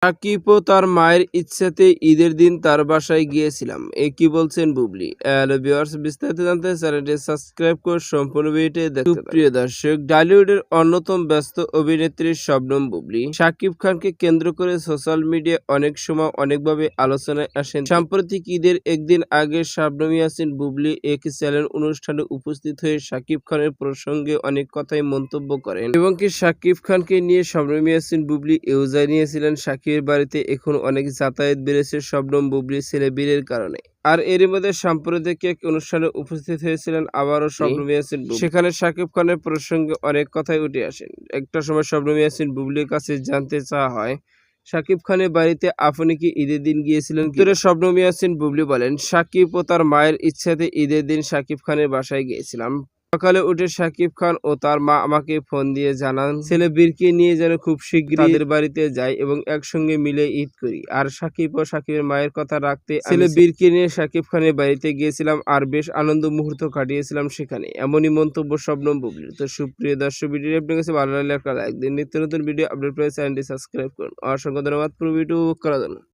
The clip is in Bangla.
সাকিব ও তার মায়ের ইচ্ছাতে ঈদের দিন তার বাসায় গিয়েছিলাম। কি বলছেন বুবলি? হ্যালো ভিউয়ার্স, বিস্তারিত জানতে চ্যানেলটি সাবস্ক্রাইব করে সম্পূর্ণ ভিডিওটি দেখতে থাকুন। প্রিয় দর্শক, ঢালিউডের অন্যতম ব্যস্ত অভিনেত্রী শবনম বুবলি শাকিব খানকে কেন্দ্র করে সোশ্যাল মিডিয়ায় অনেক সময় অনেকভাবে আলোচনায় আসেন। সাম্প্রতিক ঈদের একদিন আগে শবনম ইয়াসমিন বুবলি এক চ্যানেল অনুষ্ঠানে উপস্থিত হয়ে শাকিব খানের প্রসঙ্গে অনেক কথাই মন্তব্য করেন এবং শাকিব খানকে নিয়ে শবনম ইয়াসমিন বুবলি এও জানিয়েছিলেন শাকিবের বাড়িতে এখন অনেক যাতায়াত বেড়েছে শবনম বুবলির ছেলে বীরের কারণে। আর এরই মধ্যে সাম্প্রতিক এক অনুষ্ঠানে উপস্থিত হয়েছিলেন আবারও শবনম ইয়াসমিন বুবলি। সেখানে শাকিব খানের প্রসঙ্গে অনেক কথাই উঠে আসেন। একটা সময় শবনম ইয়াসমিন বুবলির কাছে জানতে চাওয়া হয়, শাকিব খানের বাড়িতে আপনি কি ঈদের দিন গিয়েছিলেন? উত্তরে শবনম ইয়াসমিন বুবলি বলেন, শাকিব ও তার মায়ের ইচ্ছাতে ঈদের দিন শাকিব খানের বাসায় গিয়েছিলাম। সকালে উঠে শাকিব খান ও তার মা আমাকে ফোন দিয়ে জানান ছেলে বীরকে নিয়ে যেন খুব শীঘ্রই তাদের বাড়িতে যাই এবং একসঙ্গে মিলে ঈদ করি। আর শাকিব ও শাকিবের মায়ের কথা রাখতে ছেলে বীরকে নিয়ে শাকিব খানের বাড়িতে গিয়েছিলাম আর বেশ আনন্দ মুহূর্ত কাটিয়েছিলাম সেখানে। এমনই মন্তব্য শবনম বুবলির। তো সুপ্রিয় দর্শক, ভিডিওটি আপনার কাছে ভালো লাগলে একটা লাইক দিন। নিত্য নতুন ভিডিও আপডেট পেতে চ্যানেলটি সাবস্ক্রাইব করুন। অসংখ্য ধন্যবাদ পুরো ভিডিও উপভোগ করার জন্য।